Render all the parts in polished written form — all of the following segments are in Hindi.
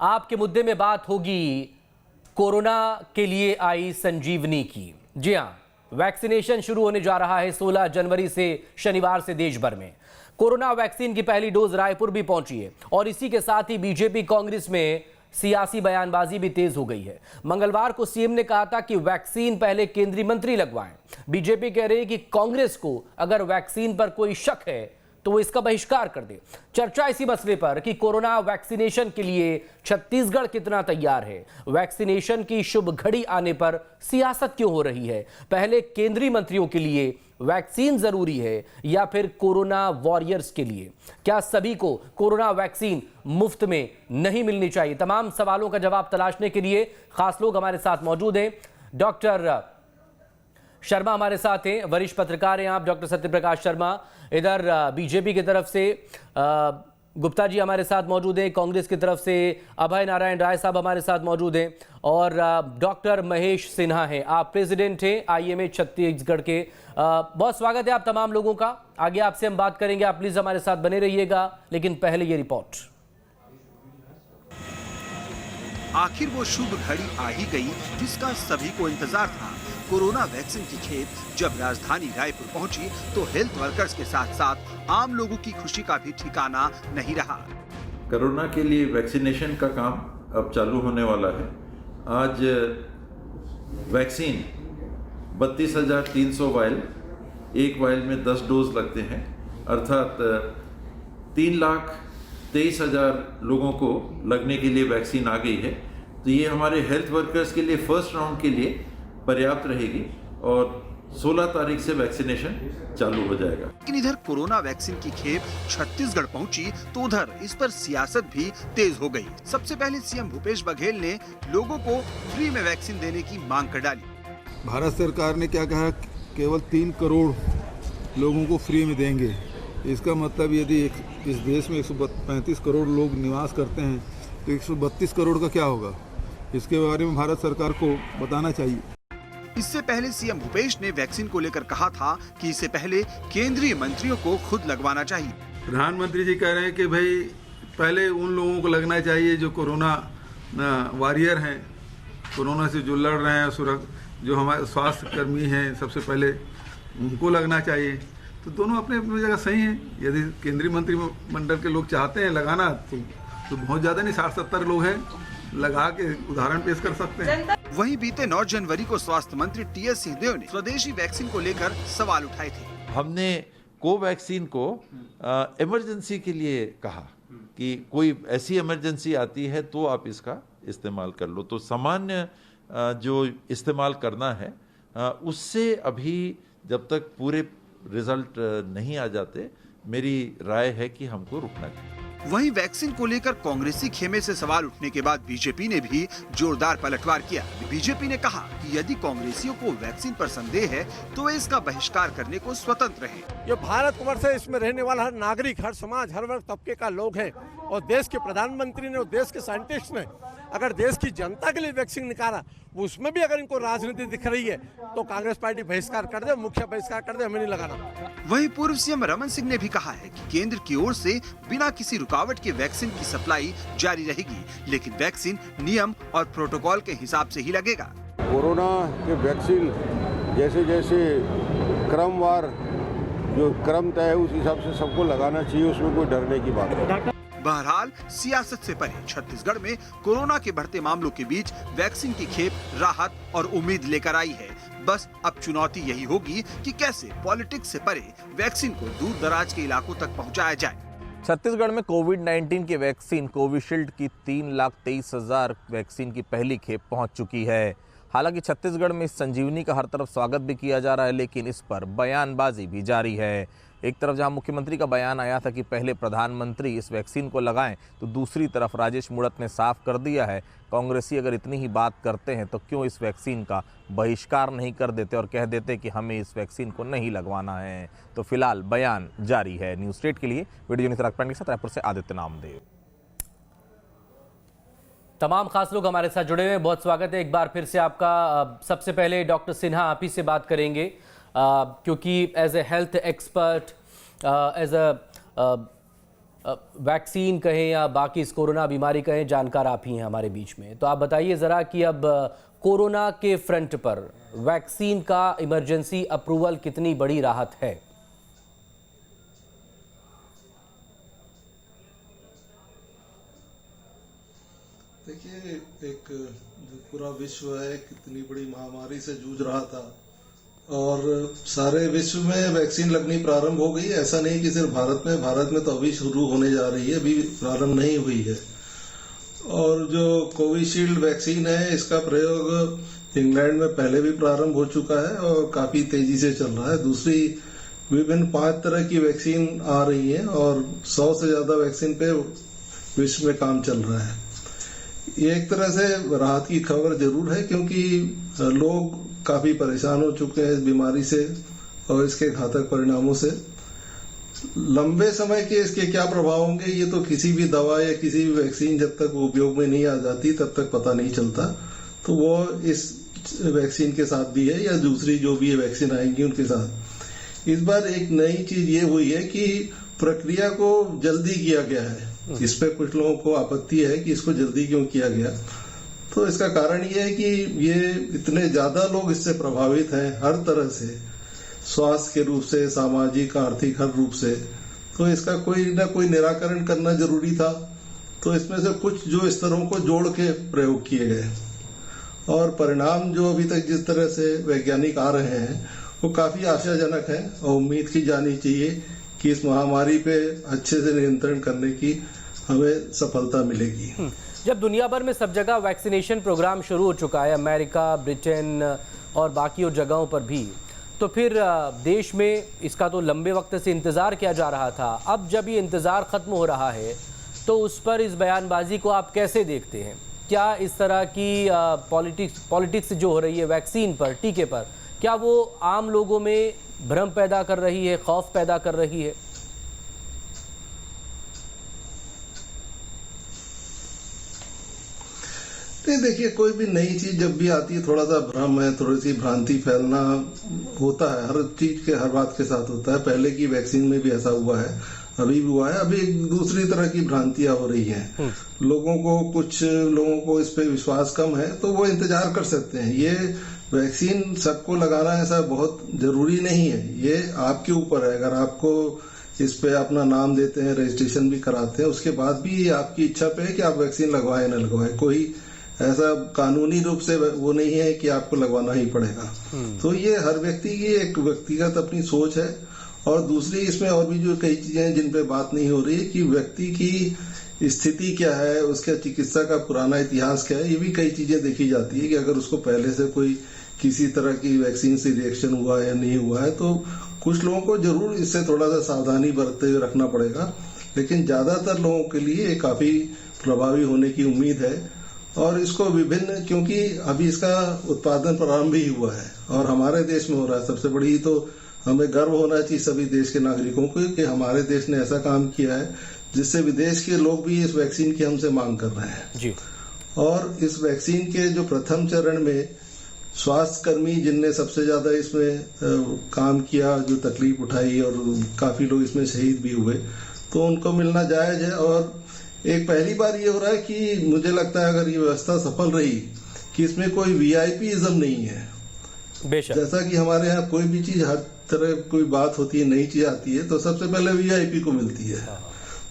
आपके मुद्दे में बात होगी कोरोना के लिए आई संजीवनी की। जी हां, वैक्सीनेशन शुरू होने जा रहा है 16 जनवरी से शनिवार से देश भर में। कोरोना वैक्सीन की पहली डोज रायपुर भी पहुंची है और इसी के साथ ही बीजेपी कांग्रेस में सियासी बयानबाजी भी तेज हो गई है। मंगलवार को सीएम ने कहा था कि वैक्सीन पहले केंद्रीय मंत्री लगवाएं। बीजेपी कह रही है कि कांग्रेस को अगर वैक्सीन पर कोई शक है तो वो इसका बहिष्कार कर दे। चर्चा इसी मसले पर कि कोरोना वैक्सीनेशन के लिए छत्तीसगढ़ कितना तैयार है, वैक्सीनेशन की शुभ घड़ी आने पर सियासत क्यों हो रही है, पहले केंद्रीय मंत्रियों के लिए वैक्सीन जरूरी है या फिर कोरोना वॉरियर्स के लिए, क्या सभी को कोरोना वैक्सीन मुफ्त में नहीं मिलनी चाहिए? तमाम सवालों का जवाब तलाशने के लिए खास लोग हमारे साथ मौजूद हैं। डॉक्टर शर्मा हमारे साथ हैं, वरिष्ठ पत्रकार हैं आप, डॉक्टर सत्यप्रकाश शर्मा। इधर बीजेपी की तरफ से गुप्ता जी हमारे साथ मौजूद हैं, कांग्रेस की तरफ से अभय नारायण राय साहब हमारे साथ मौजूद हैं और डॉक्टर महेश सिन्हा हैं, आप प्रेसिडेंट हैं आईएमए छत्तीसगढ़ के। बहुत स्वागत है आप तमाम लोगों का। आगे आपसे हम बात करेंगे, आप प्लीज हमारे साथ बने रहिएगा, लेकिन पहले ये रिपोर्ट। आखिर वो शुभ घड़ी आ ही गई जिसका सभी को इंतजार था। कोरोना वैक्सीन की खेप जब राजधानी रायपुर पहुंची तो हेल्थ वर्कर्स के साथ साथ आम लोगों की खुशी का भी ठिकाना नहीं रहा। कोरोना के लिए वैक्सीनेशन का काम अब चालू होने वाला है। आज वैक्सीन 32,300 वायल, एक वायल में 10 डोज लगते हैं, अर्थात 3,23,000 लोगों को लगने के लिए वैक्सीन आ गई है। तो ये हमारे हेल्थ वर्कर्स के लिए फर्स्ट राउंड के लिए पर्याप्त रहेगी और 16 तारीख से वैक्सीनेशन चालू हो जाएगा। लेकिन इधर कोरोना वैक्सीन की खेप छत्तीसगढ़ पहुंची तो उधर इस पर सियासत भी तेज हो गई। सबसे पहले सीएम भूपेश बघेल ने लोगों को फ्री में वैक्सीन देने की मांग कर डाली। भारत सरकार ने क्या कहा, केवल 3 करोड़ लोगों को फ्री में देंगे। इसका मतलब यदि इस देश में 135 करोड़ लोग निवास करते हैं तो 132 करोड़ का क्या होगा, इसके बारे में भारत सरकार को बताना चाहिए। इससे पहले सीएम भूपेश ने वैक्सीन को लेकर कहा था कि इससे पहले केंद्रीय मंत्रियों को खुद लगवाना चाहिए। प्रधानमंत्री जी कह रहे हैं कि भाई पहले उन लोगों को लगना चाहिए जो कोरोना वॉरियर हैं, कोरोना से जो लड़ रहे हैं, जो हमारे स्वास्थ्य कर्मी हैं, सबसे पहले उनको लगना चाहिए। तो दोनों अपने अपनी जगह सही हैं। यदि केंद्रीय मंत्रिमंडल के लोग चाहते हैं लगाना तो बहुत ज़्यादा नहीं, 60-70 लोग हैं, लगा के उदाहरण पेश कर सकते हैं। वहीं बीते 9 जनवरी को स्वास्थ्य मंत्री टीएस सिंहदेव ने स्वदेशी वैक्सीन को लेकर सवाल उठाए थे। हमने कोवैक्सीन को इमरजेंसी के लिए कहा कि कोई ऐसी इमरजेंसी आती है तो आप इसका इस्तेमाल कर लो। तो सामान्य जो इस्तेमाल करना है उससे अभी जब तक पूरे रिजल्ट नहीं आ जाते, मेरी राय है कि हमको रुकना चाहिए। वहीं वैक्सीन को लेकर कांग्रेसी खेमे से सवाल उठने के बाद बीजेपी ने भी जोरदार पलटवार किया। बीजेपी ने कहा कि यदि कांग्रेसियों को वैक्सीन पर संदेह है तो वे इसका बहिष्कार करने को स्वतंत्र हैं। ये भारतवर्ष है, इसमें रहने वाला हर नागरिक, हर समाज, हर वर्ग तबके का लोग है और देश के प्रधानमंत्री ने और देश के साइंटिस्ट ने अगर देश की जनता के लिए वैक्सीन निकाला, उसमें भी अगर इनको राजनीति दिख रही है तो कांग्रेस पार्टी बहिष्कार कर दे, मुख्य बहिष्कार कर दे, हमें नहीं लगाना। वहीं पूर्व सीएम रमन सिंह ने भी कहा है कि केंद्र की ओर से बिना किसी रुकावट के वैक्सीन की सप्लाई जारी रहेगी, लेकिन वैक्सीन नियम और प्रोटोकॉल के हिसाब से ही लगेगा। कोरोना के वैक्सीन जैसे जैसे क्रमवार जो क्रम तय है उस हिसाब से सबको लगाना चाहिए, उसमें कोई डरने की बात नहीं। बहरहाल सियासत से परे छत्तीसगढ़ में कोरोना के बढ़ते मामलों के बीच वैक्सीन की खेप राहत और उम्मीद लेकर आई है। बस अब चुनौती यही होगी कि कैसे पॉलिटिक्स से परे वैक्सीन को दूर दराज के इलाकों तक पहुंचाया जाए। छत्तीसगढ़ में कोविड-19 की वैक्सीन कोविशील्ड की 3,23,000 वैक्सीन की पहली खेप पहुंच चुकी है। हालांकि छत्तीसगढ़ में इस संजीवनी का हर तरफ स्वागत भी किया जा रहा है, लेकिन इस पर बयानबाजी भी जारी है। एक तरफ जहां मुख्यमंत्री का बयान आया था कि पहले प्रधानमंत्री इस वैक्सीन को लगाएं, तो दूसरी तरफ राजेश मूणत ने साफ कर दिया है कांग्रेसी अगर इतनी ही बात करते हैं तो क्यों इस वैक्सीन का बहिष्कार नहीं कर देते और कह देते कि हमें इस वैक्सीन को नहीं लगवाना है। तो फिलहाल बयान जारी है। न्यूज स्टेट के लिए वीडियो न्यूज के साथ रायपुर से आदित्य नामदेव। तमाम खास लोग हमारे साथ जुड़े हुए हैं, बहुत स्वागत है एक बार फिर से आपका। सबसे पहले डॉक्टर सिन्हा आप ही से बात करेंगे क्योंकि as a health expert, as a vaccine कहें या बाकी इस कोरोना बीमारी कहें, जानकार आप ही हैं हमारे बीच में, तो आप बताइए ज़रा कि अब कोरोना के फ्रंट पर वैक्सीन का इमरजेंसी अप्रूवल कितनी बड़ी राहत है? देखिए, एक जो पूरा विश्व है कितनी बड़ी महामारी से जूझ रहा था और सारे विश्व में वैक्सीन लगनी प्रारंभ हो गई। ऐसा नहीं कि सिर्फ भारत में तो अभी शुरू होने जा रही है, अभी प्रारंभ नहीं हुई है। और जो कोविशील्ड वैक्सीन है इसका प्रयोग इंग्लैंड में पहले भी प्रारंभ हो चुका है और काफी तेजी से चल रहा है। दूसरी विभिन्न 5 तरह की वैक्सीन आ रही है और 100 से ज्यादा वैक्सीन पे विश्व में काम चल रहा है। ये एक तरह से राहत की खबर जरूर है क्योंकि लोग काफी परेशान हो चुके हैं इस बीमारी से और इसके घातक परिणामों से। लंबे समय के इसके क्या प्रभाव होंगे ये तो किसी भी दवा या किसी भी वैक्सीन जब तक उपयोग में नहीं आ जाती तब तक पता नहीं चलता। तो वो इस वैक्सीन के साथ भी है या दूसरी जो भी वैक्सीन आएंगी उनके साथ। इस बार एक नई चीज ये हुई है कि प्रक्रिया को जल्दी किया गया है। इस पे कुछ लोगों को आपत्ति है कि इसको जल्दी क्यों किया गया। तो इसका कारण ये है कि ये इतने ज्यादा लोग इससे प्रभावित हैं हर तरह से, स्वास्थ्य के रूप से, सामाजिक, आर्थिक, हर रूप से। तो इसका कोई ना कोई निराकरण करना जरूरी था। तो इसमें से कुछ जो स्तरों को जोड़ के प्रयोग किए गए और परिणाम जो अभी तक जिस तरह से वैज्ञानिक आ रहे हैं वो काफी आशाजनक है और उम्मीद की जानी चाहिए कि इस महामारी पे अच्छे से नियंत्रण करने की हमें सफलता मिलेगी। जब दुनिया भर में सब जगह वैक्सीनेशन प्रोग्राम शुरू हो चुका है, अमेरिका, ब्रिटेन और बाकी और जगहों पर भी, तो फिर देश में इसका तो लंबे वक्त से इंतज़ार किया जा रहा था। अब जब ये इंतज़ार ख़त्म हो रहा है तो उस पर इस बयानबाजी को आप कैसे देखते हैं? क्या इस तरह की पॉलिटिक्स जो हो रही है वैक्सीन पर, टीके पर, क्या वो आम लोगों में भ्रम पैदा कर रही है, खौफ पैदा कर रही है? नहीं, देखिए, कोई भी नई चीज जब भी आती है थोड़ा सा भ्रम है, थोड़ी सी भ्रांति फैलना होता है। हर चीज के, हर बात के साथ होता है। पहले की वैक्सीन में भी ऐसा हुआ है, अभी भी हुआ है। अभी एक दूसरी तरह की भ्रांतियां हो रही हैं। कुछ लोगों को इस पे विश्वास कम है तो वो इंतजार कर सकते हैं। ये वैक्सीन सबको लगाना ऐसा बहुत जरूरी नहीं है, ये आपके ऊपर है। अगर आपको इस पे अपना नाम देते हैं, रजिस्ट्रेशन भी कराते हैं, उसके बाद भी आपकी इच्छा पे है कि आप वैक्सीन लगवाएं न लगवाएं। कोई ऐसा कानूनी रूप से वो नहीं है कि आपको लगवाना ही पड़ेगा। तो ये हर व्यक्ति की एक व्यक्तिगत अपनी सोच है। और दूसरी इसमें और भी जो कई चीजें हैं जिन पे बात नहीं हो रही है कि व्यक्ति की स्थिति क्या है, उसके चिकित्सा का पुराना इतिहास क्या है, ये भी कई चीजें देखी जाती है कि अगर उसको पहले से कोई किसी तरह की वैक्सीन से रिएक्शन हुआ है या नहीं हुआ है तो कुछ लोगों को जरूर इससे थोड़ा सा सावधानी बरतते हुए रखना पड़ेगा। लेकिन ज्यादातर लोगों के लिए ये काफी प्रभावी होने की उम्मीद है। और इसको विभिन्न, क्योंकि अभी इसका उत्पादन प्रारंभ ही हुआ है और हमारे देश में हो रहा है। सबसे बड़ी तो हमें गर्व होना चाहिए सभी देश के नागरिकों को कि हमारे देश ने ऐसा काम किया है जिससे विदेश के लोग भी इस वैक्सीन की हमसे मांग कर रहे हैं जी। और इस वैक्सीन के जो प्रथम चरण में स्वास्थ्य कर्मी जिनने सबसे ज्यादा इसमें काम किया, जो तकलीफ उठाई और काफी लोग इसमें शहीद भी हुए, तो उनको मिलना जायज है। और एक पहली बार ये हो रहा है कि मुझे लगता है अगर ये व्यवस्था सफल रही कि इसमें कोई वीआईपीइज्म नहीं है। बेशक, जैसा कि हमारे यहाँ कोई भी चीज, हर तरह कोई बात होती है, नई चीज आती है तो सबसे पहले वीआईपी को मिलती है।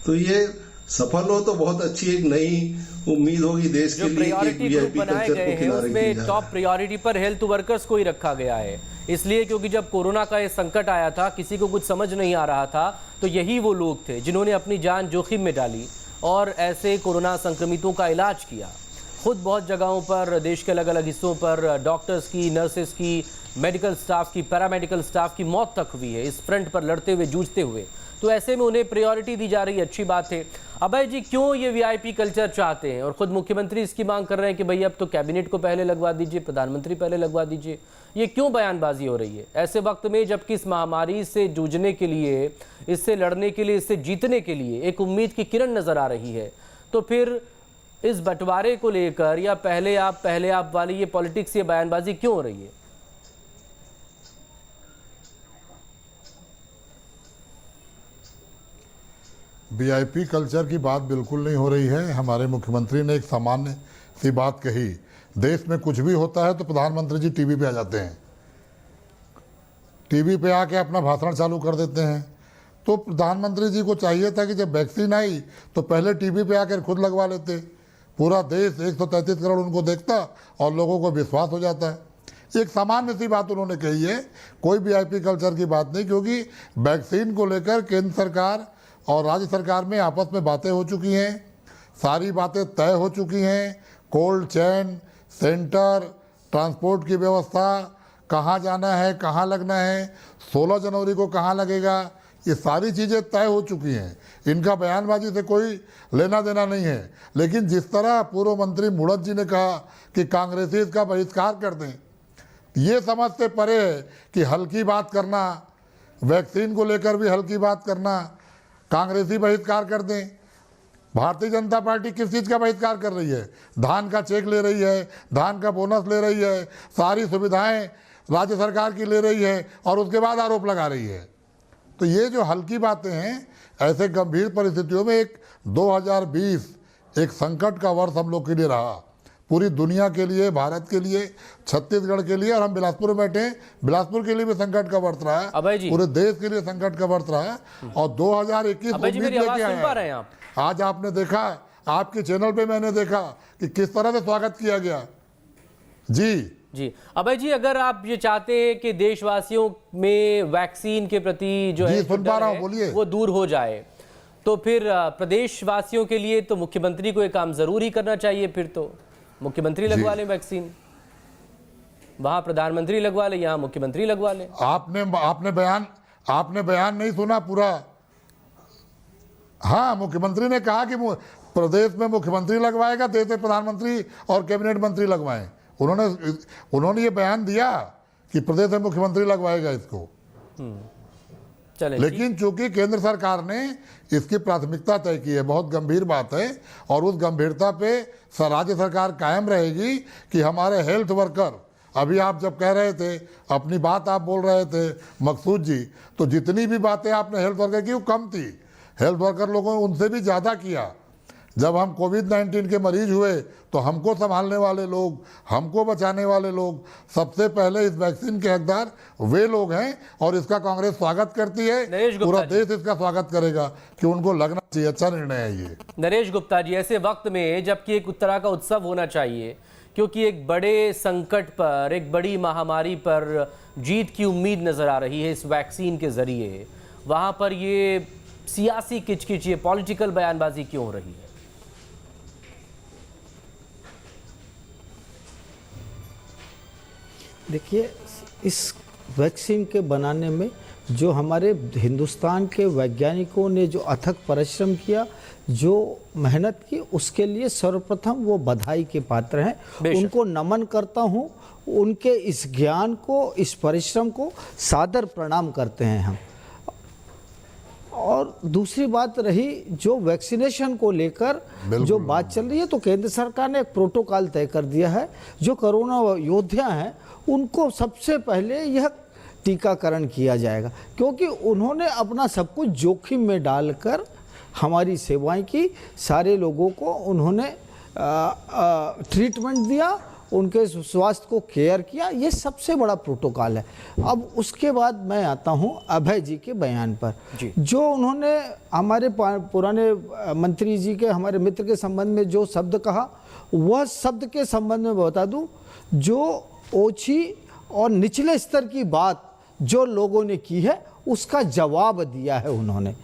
तो ये सफल हो तो बहुत अच्छी एक नई उम्मीद होगी देश के लिए। प्रायोरिटी ग्रुप बनाए गए हैं उसमें टॉप प्रायोरिटी पर हेल्थ वर्कर्स को ही रखा गया है, इसलिए क्योंकि जब कोरोना का ये संकट आया था किसी को कुछ समझ नहीं आ रहा था तो यही वो लोग थे जिन्होंने अपनी जान जोखिम में डाली और ऐसे कोरोना संक्रमितों का इलाज किया। खुद बहुत जगहों पर, देश के अलग अलग हिस्सों पर डॉक्टर्स की, नर्सेस की, मेडिकल स्टाफ की, पैरामेडिकल स्टाफ की मौत तक हुई है इस फ्रंट पर लड़ते हुए, जूझते हुए। तो ऐसे में उन्हें प्रायोरिटी दी जा रही है, अच्छी बात है। अभय जी, क्यों ये वीआईपी कल्चर चाहते हैं और खुद मुख्यमंत्री इसकी मांग कर रहे हैं कि भाई अब तो कैबिनेट को पहले लगवा दीजिए, प्रधानमंत्री पहले लगवा दीजिए? ये क्यों बयानबाजी हो रही है ऐसे वक्त में जबकि इस महामारी से जूझने के लिए, इससे लड़ने के लिए, इससे जीतने के लिए एक उम्मीद की किरण नजर आ रही है? तो फिर इस बंटवारे को लेकर या पहले आप वाली ये पॉलिटिक्स, ये बयानबाजी क्यों हो रही है? वीआईपी कल्चर की बात बिल्कुल नहीं हो रही है। हमारे मुख्यमंत्री ने एक सामान्य सी बात कही, देश में कुछ भी होता है तो प्रधानमंत्री जी टीवी पे आ जाते हैं, टीवी पे आके अपना भाषण चालू कर देते हैं। तो प्रधानमंत्री जी को चाहिए था कि जब वैक्सीन आई तो पहले टीवी पे आकर खुद लगवा लेते, पूरा देश 133 करोड़ उनको देखता और लोगों को विश्वास हो जाता है। एक सामान्य सी बात उन्होंने कही है, कोई वीआईपी कल्चर की बात नहीं, क्योंकि वैक्सीन को लेकर केंद्र सरकार और राज्य सरकार में आपस में बातें हो चुकी हैं, सारी बातें तय हो चुकी हैं। कोल्ड चेन सेंटर, ट्रांसपोर्ट की व्यवस्था, कहाँ जाना है, कहाँ लगना है, 16 जनवरी को कहाँ लगेगा, ये सारी चीज़ें तय हो चुकी हैं। इनका बयानबाजी से कोई लेना देना नहीं है। लेकिन जिस तरह पूर्व मंत्री मुड़त जी ने कहा कि कांग्रेसी इसका बहिष्कार कर दें, ये समझ से परे है कि हल्की बात करना, वैक्सीन को लेकर भी हल्की बात करना, कांग्रेसी बहिष्कार कर दें। भारतीय जनता पार्टी किस चीज़ का बहिष्कार कर रही है? धान का चेक ले रही है, धान का बोनस ले रही है, सारी सुविधाएं राज्य सरकार की ले रही है और उसके बाद आरोप लगा रही है। तो ये जो हल्की बातें हैं, ऐसे गंभीर परिस्थितियों में एक 2020 एक संकट का वर्ष हम लोग के लिए रहा, पूरी दुनिया के लिए, भारत के लिए, छत्तीसगढ़ के लिए, और हम बिलासपुर में बैठे हैं, बिलासपुर के लिए भी संकट का वर्ष रहा, पूरे देश के लिए संकट का वर्ष रहा। और 2021 उम्मीद लेके आया। आज आपने देखा, आपके चैनल पे मैंने देखा कि किस तरह से स्वागत किया गया। जी अभय जी, अगर आप ये चाहते हैं कि देशवासियों में वैक्सीन के प्रति जो है बोलिए, वो दूर हो जाए, तो फिर प्रदेशवासियों के लिए तो मुख्यमंत्री को ये काम जरूर ही करना चाहिए। फिर तो मुख्यमंत्री लगवा लें वैक्सीन, वहां प्रधानमंत्री लगवा ले, यहाँ मुख्यमंत्री लगवा ले। आपने बयान नहीं सुना पूरा। हाँ, मुख्यमंत्री ने कहा कि प्रदेश में मुख्यमंत्री लगवाएगा, देश में प्रधानमंत्री और कैबिनेट मंत्री लगवाएं। उन्होंने ये बयान दिया कि प्रदेश में मुख्यमंत्री लगवाएगा इसको। लेकिन चूंकि केंद्र सरकार ने इसकी प्राथमिकता तय की है, बहुत गंभीर बात है, और उस गंभीरता पे राज्य सरकार कायम रहेगी कि हमारे हेल्थ वर्कर, अभी आप जब कह रहे थे, अपनी बात आप बोल रहे थे मकसूद जी, तो जितनी भी बातें आपने हेल्थ वर्कर की वो कम थी। हेल्थ वर्कर लोगों ने उनसे भी ज़्यादा किया। जब हम कोविड-19 के मरीज हुए तो हमको संभालने वाले लोग, हमको बचाने वाले लोग, सबसे पहले इस वैक्सीन के हकदार वे लोग हैं, और इसका कांग्रेस स्वागत करती है, पूरा देश इसका स्वागत करेगा कि उनको लगना चाहिए। अच्छा निर्णय है ये। नरेश गुप्ता जी, ऐसे वक्त में जबकि एक तरह का उत्सव होना चाहिए, क्योंकि एक बड़े संकट पर, एक बड़ी महामारी पर जीत की उम्मीद नजर आ रही है इस वैक्सीन के जरिए, वहां पर ये सियासी किचकिच, ये पॉलिटिकल बयानबाजी क्यों हो रही है? देखिए, इस वैक्सीन के बनाने में जो हमारे हिंदुस्तान के वैज्ञानिकों ने जो अथक परिश्रम किया, जो मेहनत की, उसके लिए सर्वप्रथम वो बधाई के पात्र हैं। उनको नमन करता हूँ, उनके इस ज्ञान को, इस परिश्रम को सादर प्रणाम करते हैं हम। और दूसरी बात रही जो वैक्सीनेशन को लेकर जो बात चल रही है, तो केंद्र सरकार ने एक प्रोटोकॉल तय कर दिया है। जो कोरोना योद्धा हैं उनको सबसे पहले यह टीकाकरण किया जाएगा, क्योंकि उन्होंने अपना सब कुछ जोखिम में डालकर हमारी सेवाएं की, सारे लोगों को उन्होंने ट्रीटमेंट दिया, उनके स्वास्थ्य को केयर किया। ये सबसे बड़ा प्रोटोकॉल है। अब उसके बाद मैं आता हूँ अभय जी के बयान पर, जो उन्होंने हमारे पुराने मंत्री जी के, हमारे मित्र के संबंध में जो शब्द कहा, वह शब्द के संबंध में बता दूं, जो ओछी और निचले स्तर की बात जो लोगों ने की है, उसका जवाब दिया है उन्होंने।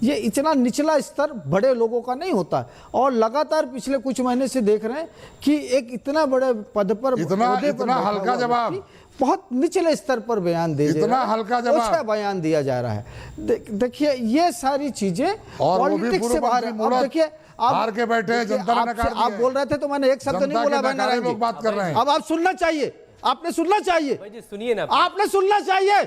ये इतना निचला स्तर बड़े लोगों का नहीं होता, और लगातार पिछले कुछ महीने से देख रहे हैं कि एक इतना बड़े पद पर, इतना हल्का जवाब, बहुत निचले स्तर पर बयान दे, इतना हल्का जवाब बयान दिया जा रहा है। देखिए, ये सारी चीजें पॉलिटिक्स से बाहर है। अब देखिए, हार के बैठे जनता ने नकार दिया। आप बोल रहे थे तो मैंने एक शब्द नहीं बोला, लोग बात कर रहे हैं। अब आप सुनना चाहिए, आपने सुनना चाहिए, सुनिए ना, आपने सुनना चाहिए।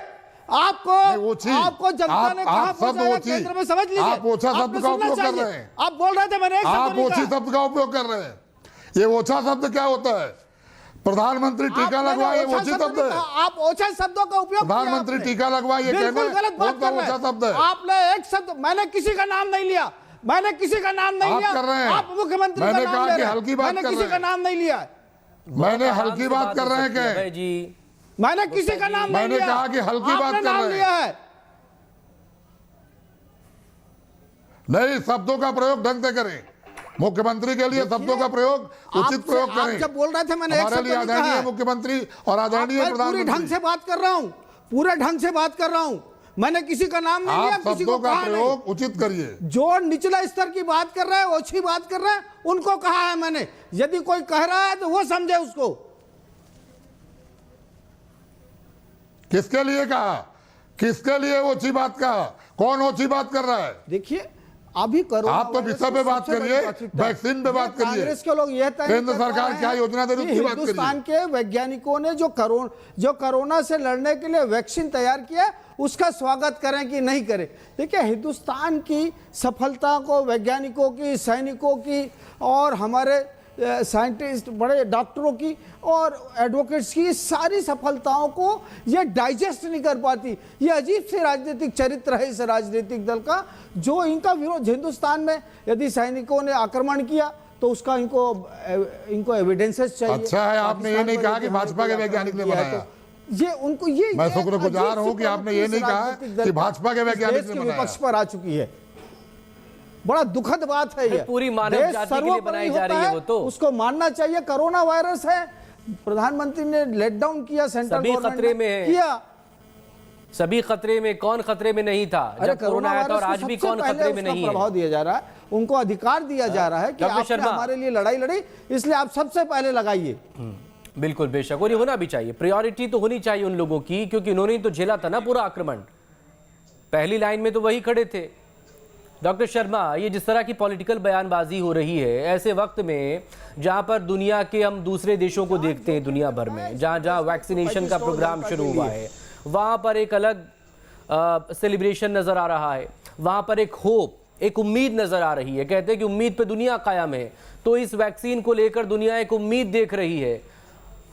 आपको जनता ने कहा केंद्र में, समझ लीजिए, आप ओछा शब्द का उपयोग कर रहे हैं। आप बोल रहे थे, मैंने एक आप ओछी शब्द का उपयोग कर रहे हैं। ये ओछा शब्द क्या होता है? प्रधानमंत्री टीका लगवाए, ओछी शब्द है। आप ओछा शब्दों का उपयोग, प्रधानमंत्री टीका लगवाए, ये कहना गलत बात कर रहे हैं। ओछा शब्द है। आपने एक शब्द, मैंने किसी का नाम नहीं लिया, मैंने किसी का नाम नहीं आप लिया। कर रहे हैं। आप मुख्यमंत्री का मैंने नाम कहा ले कि रहे हैं। हल्की बात मैंने कर किसी रहे का हैं। नाम नहीं लिया है। मैंने हल्की बात कर रहे हैं अभय क्या? जी, मैंने किसी का नाम नहीं मैंने लिया। कहा कि हल्की आपने बात कर नाम रहे हैं। लिया है। नहीं, शब्दों का प्रयोग ढंग से करें। मुख्यमंत्री के लिए शब्दों का प्रयोग उचित प्रयोग आप करें। जब बोल रहे थे मैंने एक हमारे शब्द लिए नहीं कहा आदरणीय है। मुख्यमंत्री और आदरणीय पूरे ढंग प्रधानमंत्री, से बात कर रहा हूं, पूरे ढंग से बात कर रहा हूं। मैंने किसी का नाम नहीं लिया, आप किसी को शब्दों का कहा नहीं। प्रयोग उचित करिए। जो निचला स्तर की बात कर रहे हैं, ओछी बात कर रहे हैं, उनको कहा है मैंने। यदि कोई कह रहा है तो वो समझे उसको। किसके लिए कहा? किसके लिए ओछी बात कहा? कौन ओछी बात कर रहा है? देखिए अभी करो, आप तो विषय पे बात करिए, वैक्सीन पे बात करिए। कांग्रेस के लोग यह तय केंद्र कर पा सरकार रहे क्या हैं योजना दे रही है, कि उसकी बात हिंदुस्तान करिए। के वैज्ञानिकों ने जो कोरोना से लड़ने के लिए वैक्सीन तैयार किया, उसका स्वागत करें कि नहीं करें। देखिए हिंदुस्तान की सफलता को वैज्ञानिकों की, सैनिकों की और हमारे साइंटिस्ट, बड़े डॉक्टरों की और एडवोकेट्स की सारी सफलताओं को ये डाइजेस्ट नहीं कर पाती। ये अजीब से राजनीतिक चरित्र है इस राजनीतिक दल का, जो इनका विरोध हिंदुस्तान में यदि सैनिकों ने आक्रमण किया तो उसका इनको एविडेंसेस चाहिए। अच्छा है, आपने ये नहीं कहा कि भाजपा के वैज्ञानिक ने बनाया। ये उनको ये मैं शुक्रगुजार हूं कि आपने ये नहीं कहा कि भाजपा के वैज्ञानिक ने बनाया। विपक्ष पर आ चुकी है। बड़ा दुखद बात है ये। पूरी मानव देश जाति के लिए सर्वोपरि बनाई जा रही होता है वो तो। उसको मानना चाहिए। कोरोना वायरस है, प्रधानमंत्री ने लेट डाउन किया, सेंट्रल सभी गवर्नमेंट खतरे ने में है। किया। सभी खतरे में, कौन खतरे में नहीं था जब कोरोना आया था, और आज भी कौन खतरे में नहीं है। प्रभाव दिया जा रहा है, उनको अधिकार दिया जा रहा है कि डॉक्टर आपने शर्मा, हमारे लिए लड़ाई लड़ी, इसलिए आप सबसे पहले लगाइए। बिल्कुल बेशक, और ये होना भी चाहिए। प्रायोरिटी तो होनी चाहिए उन लोगों की, क्योंकि उन्होंने तो झेला था ना पूरा आक्रमण। पहली लाइन में तो वही खड़े थे। डॉक्टर शर्मा, ये जिस तरह की पॉलिटिकल बयानबाजी हो रही है ऐसे वक्त में, जहां पर दुनिया के हम दूसरे देशों को देखते हैं, दुनिया भर में जहां जहां वैक्सीनेशन का प्रोग्राम शुरू हुआ है, वहां पर एक अलग सेलिब्रेशन नजर आ रहा है। वहां पर एक होप, एक उम्मीद नजर आ रही है। कहते हैं कि उम्मीद पे दुनिया कायम है। तो इस वैक्सीन को लेकर दुनिया एक उम्मीद देख रही है।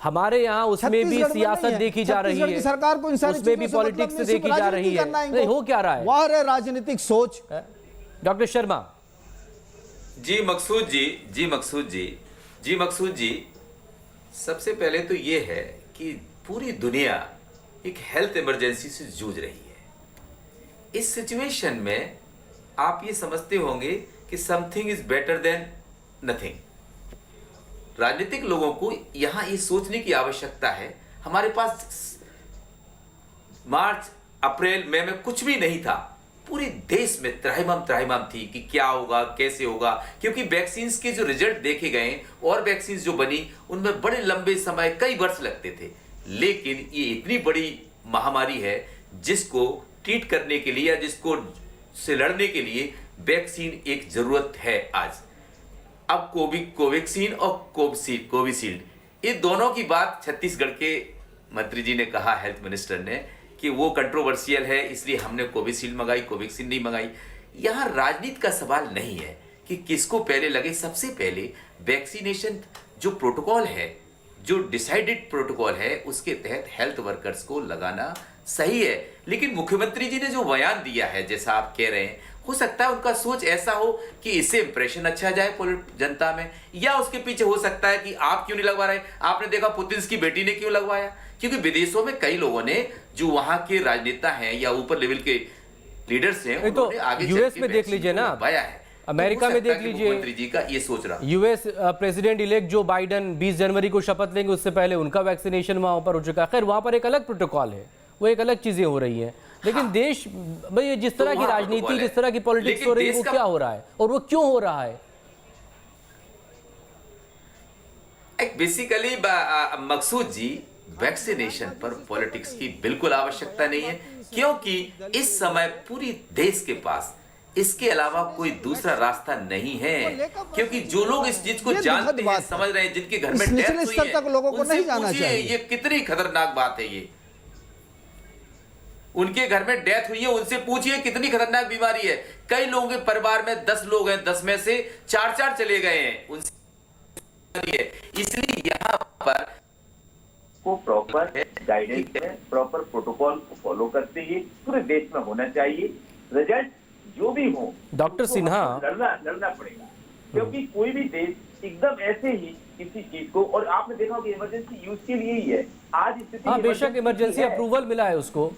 हमारे यहाँ उसमें भी सियासत देखी जा रही है, सरकार को उसमें भी पॉलिटिक्स देखी जा रही है। नहीं, हो क्या रहा है? वाह रे राजनीतिक सोच। डॉक्टर शर्मा जी, मकसूद जी, सबसे पहले तो ये है कि पूरी दुनिया एक हेल्थ इमरजेंसी से जूझ रही है। इस सिचुएशन में आप ये समझते होंगे कि something is better than nothing. राजनीतिक लोगों को यहां ये सोचने की आवश्यकता है, हमारे पास मार्च, अप्रैल, मई में कुछ भी नहीं था। पूरे देश में त्राहिमाम थी कि क्या होगा, कैसे होगा, क्योंकि वैक्सीन्स के जो रिजल्ट देखे गए और वैक्सीन्स जो बनी उनमें बड़े लंबे समय, कई वर्ष लगते थे। लेकिन ये इतनी बड़ी महामारी है जिसको ट्रीट करने के लिए या जिसको से लड़ने के लिए वैक्सीन एक जरूरत है आज। अब कोवैक्सीन और कोविशील्ड, ये दोनों की बात छत्तीसगढ़ के मंत्री जी ने कहा, हेल्थ मिनिस्टर ने, कि वो कंट्रोवर्शियल है, इसलिए हमने कोविशील्ड मंगाई, कोवैक्सीन नहीं मंगाई। यहाँ राजनीति का सवाल नहीं है कि किसको पहले लगे। सबसे पहले वैक्सीनेशन जो प्रोटोकॉल है, जो डिसाइडेड प्रोटोकॉल है, उसके तहत हेल्थ वर्कर्स को लगाना सही है। लेकिन मुख्यमंत्री जी ने जो बयान दिया है, जैसा आप कह रहे हैं, हो सकता है उनका सोच ऐसा हो कि इससे इंप्रेशन अच्छा जाए जनता में, या उसके पीछे हो सकता है कि आप क्यों नहीं लगवा रहे। आपने देखा पुतिन की बेटी ने क्यों लगवाया, क्योंकि विदेशों में कई लोगों ने, जो वहां के राजनेता हैं या ऊपर लेवल के लीडर्स हैं, उन्होंने आगे यूएस में देख लीजिए ना, अमेरिका में देख लीजिए, मुख्यमंत्री जी का ये सोच रहा। यूएस प्रेसिडेंट इलेक्ट जो बाइडन 20 जनवरी को शपथ लेंगे, उससे पहले उनका वैक्सीनेशन वहां पर हो चुका है। खैर वहां पर एक अलग प्रोटोकॉल है, वो एक अलग चीजें हो रही हैं। लेकिन देश भाई जिस तरह की राजनीति, जिस तरह की पॉलिटिक्स हो रही है, वो क्या हो रहा है और वो क्यों हो रहा है? बेसिकली मकसूद जी, वैक्सीनेशन पर पॉलिटिक्स की बिल्कुल आवश्यकता नहीं है, क्योंकि इस समय पूरी देश के पास इसके अलावा कोई दूसरा रास्ता नहीं है। क्योंकि जो लोग इस चीज को जानते हैं, समझ रहे हैं, जिनके घर में डेथ हुई है, लोगों को नहीं जाना चाहिए। ये कितनी खतरनाक बात है। ये उनके घर में डेथ हुई है, उनसे पूछिए कितनी खतरनाक बीमारी है। कई लोगों के परिवार में 10 लोग हैं, 10 में से 4 चले गए हैं उनसे। इसलिए यहाँ पर को प्रॉपर गाइडेंस है, प्रॉपर प्रोटोकॉल को फॉलो करते हुए पूरे देश में होना चाहिए। रिजल्ट जो भी हो, डॉक्टर उसको सिन्हा, लड़ना पड़ेगा, क्योंकि कोई भी देश एकदम ऐसे ही किसी चीज को, और आपने देखा कि इमरजेंसी यूज के लिए ही है आज स्थिति। हाँ बेशक इमरजेंसी अप्रूवल मिला है उसको।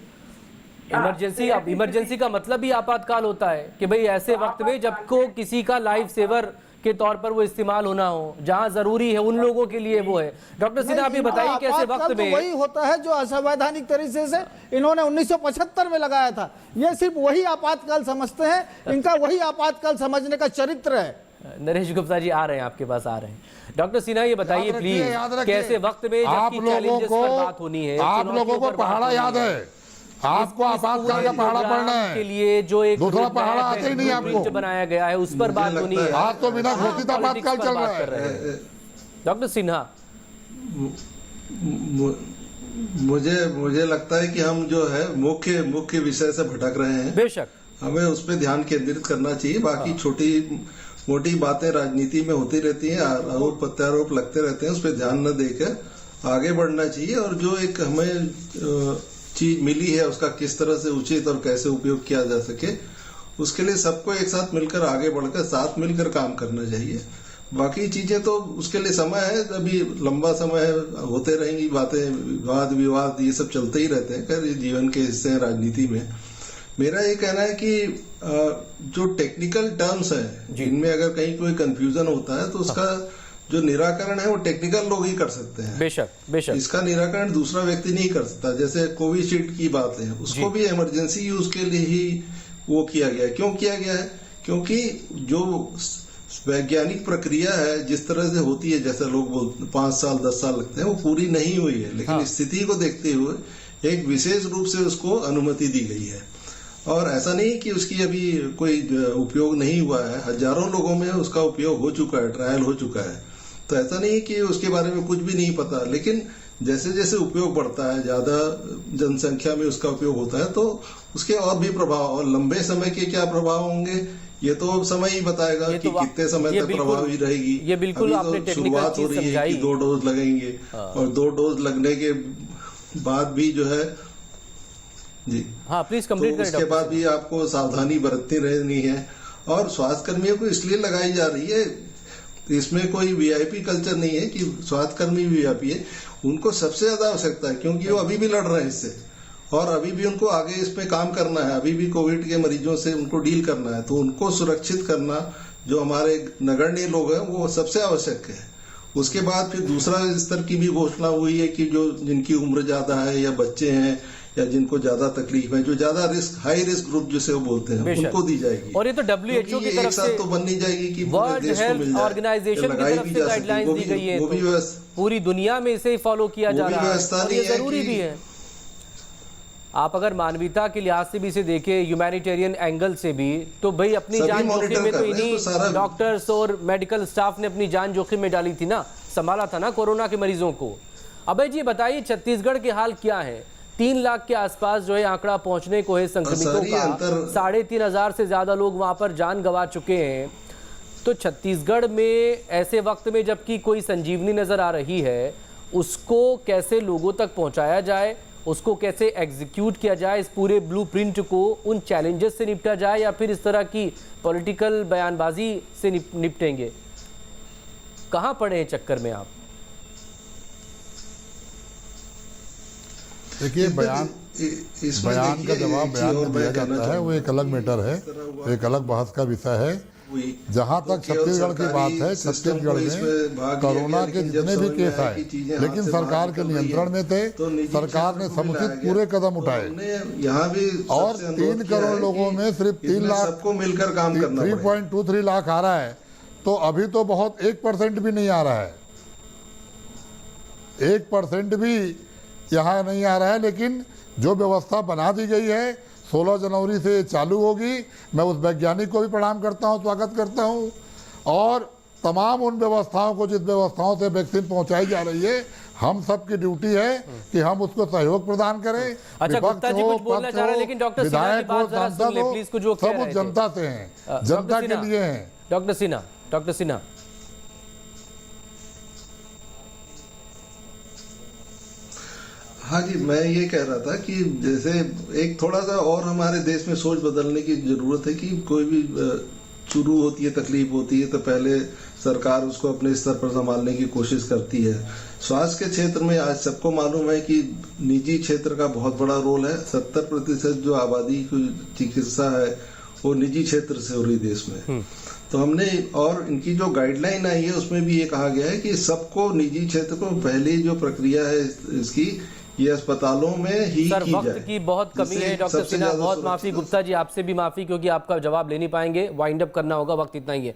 इमरजेंसी का मतलब ही आपातकाल होता है कि भाई ऐसे वक्त में जब को किसी का लाइफ सेवर के तौर पर वो इस्तेमाल होना हो, जहां जरूरी है उन लोगों के लिए वो है। डॉक्टर सिन्हा आप ये बताइए कि ऐसे वक्त में वही होता है जो असंवैधानिक तरीके से इन्होंने 1975 में लगाया था। ये सिर्फ वही आपातकाल समझते हैं, इनका वही आपातकाल समझने का चरित्र है। नरेश गुप्ता जी आ रहे हैं, आपके पास आ रहे हैं। डॉक्टर सिन्हा ये बताइए प्लीज, कैसे वक्त में आप लोगों को बात होनी है, आप लोगों को पहाड़ा याद है, आपको आपातकाल का पहाड़ा पढ़ना है के लिए जो एक दूसरा पहाड़ा आते ही नहीं आपको बनाया गया है उस पर बात होनी है। आज तो बिना घोषित आपातकाल चल रहा है। डॉक्टर सिन्हा, मुझे लगता है कि हम जो है मुख्य विषय से भटक रहे हैं। बेशक हमें उस पर ध्यान केंद्रित करना चाहिए। बाकी छोटी मोटी बातें राजनीति में होती रहती हैं, आरोप प्रत्यारोप लगते रहते हैं, उस पर ध्यान न देकर आगे बढ़ना चाहिए। और जो एक हमें चीज मिली है उसका किस तरह से उचित और कैसे उपयोग किया जा सके, उसके लिए सबको एक साथ मिलकर आगे बढ़कर साथ मिलकर काम करना चाहिए। बाकी चीजें तो उसके लिए समय है, अभी लंबा समय है, होते रहेंगी बातें, वाद विवाद ये सब चलते ही रहते हैं। खैर ये जीवन के हिस्से हैं राजनीति में। मेरा ये कहना है कि जो टेक्निकल टर्म्स हैं जिनमें अगर कहीं कोई कंफ्यूजन होता है तो उसका जो निराकरण है वो टेक्निकल लोग ही कर सकते हैं। बेशक इसका निराकरण दूसरा व्यक्ति नहीं कर सकता। जैसे कोविशील्ड की बात है, उसको भी इमरजेंसी यूज के लिए ही वो किया गया है। क्यों किया गया है? क्योंकि जो वैज्ञानिक प्रक्रिया है जिस तरह से होती है, जैसे लोग बोलते 5 साल 10 साल लगते हैं, वो पूरी नहीं हुई है। लेकिन स्थिति को देखते हुए एक विशेष रूप से उसको अनुमति दी गई है। और ऐसा नहीं कि उसकी अभी कोई उपयोग नहीं हुआ है, हजारों लोगों में उसका उपयोग हो चुका है, ट्रायल हो चुका है। तो ऐसा नहीं कि उसके बारे में कुछ भी नहीं पता। लेकिन जैसे जैसे उपयोग बढ़ता है, ज्यादा जनसंख्या में उसका उपयोग होता है, तो उसके और भी प्रभाव, और लंबे समय के क्या प्रभाव होंगे ये तो समय ही बताएगा कि कितने समय तक प्रभावी रहेगी। ये बिल्कुल आपने तो शुरुआत हो रही है कि 2 डोज लगेंगे, और 2 डोज लगने के बाद भी जो है जी प्लीज कंप्लीट करें। उसके बाद भी आपको सावधानी बरतनी रहनी है। और स्वास्थ्य कर्मियों को इसलिए लगाई जा रही है, इसमें कोई वीआईपी कल्चर नहीं है कि स्वास्थ्य कर्मी वीआईपी है। उनको सबसे ज्यादा आवश्यकता है, क्योंकि वो अभी भी लड़ रहे हैं इससे, और अभी भी उनको आगे इस पे काम करना है। अभी भी कोविड के मरीजों से उनको डील करना है, तो उनको सुरक्षित करना जो हमारे नगण्य लोग हैं वो सबसे आवश्यक है। उसके बाद फिर दूसरा स्तर की भी घोषणा हुई है कि जो जिनकी उम्र ज्यादा है या बच्चे हैं या जिनको ज्यादा तकलीफ है, जो ज्यादा रिस्क, हाई रिस्क ग्रुप जिसे वो बोलते हैं, उनको दी जाएगी। और ये तो WHO की तरफ से तो बननी जाएगी कि वर्ल्ड हेल्थ ऑर्गेनाइजेशन की तरफ से गाइडलाइंस दी गई है, तो पूरी दुनिया में इसे फॉलो किया जा रहा है और ये जरूरी भी है। आप अगर मानवीयता के लिहाज से भी इसे देखें, ह्यूमैनिटेरियन एंगल से भी, तो भाई अपनी जान जोखिम में तो इन्हीं डॉक्टर्स और मेडिकल स्टाफ ने अपनी जान जोखिम में डाली थी ना, संभाला था ना कोरोना के मरीजों को। अभय जी बताइए छत्तीसगढ़ के हाल क्या है? 3 लाख के आसपास जो है आंकड़ा पहुंचने को है संक्रमितों का, 3,500 से ज्यादा लोग वहां पर जान गंवा चुके हैं। तो छत्तीसगढ़ में ऐसे वक्त में जबकि कोई संजीवनी नजर आ रही है, उसको कैसे लोगों तक पहुंचाया जाए, उसको कैसे एग्जीक्यूट किया जाए, इस पूरे ब्लूप्रिंट को उन चैलेंजेस से निपटा जाए या फिर इस तरह की पॉलिटिकल बयानबाजी से निपटेंगे? कहां पड़े हैं चक्कर में आप? देखिए बयान का जवाब बयान में दिया जाता है, वो एक अलग मैटर है, एक अलग बहस का विषय है। जहां तक छत्तीसगढ़ की बात है, छत्तीसगढ़ में कोरोना के जितने भी केस आए लेकिन सरकार के नियंत्रण में थे, सरकार ने समुचित पूरे कदम उठाए। और 3 करोड़ लोगों में सिर्फ 3 लाख सबको मिलकर काम करना, 3.23 लाख आ रहा है, तो अभी तो बहुत 1% भी नहीं आ रहा है, 1% भी यहाँ नहीं आ रहा है। लेकिन जो व्यवस्था बना दी गई है 16 जनवरी से चालू होगी। मैं उस वैज्ञानिक को भी प्रणाम करता हूँ, स्वागत करता हूँ। और तमाम उन व्यवस्थाओं को, जिस व्यवस्थाओं से वैक्सीन पहुंचाई जा रही है, हम सब की ड्यूटी है कि हम उसको सहयोग प्रदान करें। अच्छा, गुप्ता जी कुछ बोलना चाह रहे हैं, लेकिन डॉक्टर सिन्हा की बात जरा सुन ले प्लीज, कुछ वो कह रहे हैं। सब जनता से हैं, जनता के लिए हैं। डॉक्टर सिन्हा हाँ जी, मैं ये कह रहा था कि जैसे एक थोड़ा सा और हमारे देश में सोच बदलने की जरूरत है कि कोई भी शुरू होती है, तकलीफ होती है, तो पहले सरकार उसको अपने स्तर पर संभालने की कोशिश करती है। स्वास्थ्य के क्षेत्र में आज सबको मालूम है कि निजी क्षेत्र का बहुत बड़ा रोल है। 70% जो आबादी की चिकित्सा है वो निजी क्षेत्र से हो रही देश में। तो हमने और इनकी जो गाइडलाइन आई है उसमें भी ये कहा गया है कि सबको निजी क्षेत्र को पहली जो प्रक्रिया है इसकी ये अस्पतालों में ही सर, की वक्त जाए। की बहुत कमी है डॉक्टर सिन्हा, बहुत माफी। गुप्ता जी आपसे भी माफी, क्योंकि आपका जवाब ले नहीं पाएंगे, वाइंड अप करना होगा, वक्त इतना ही है।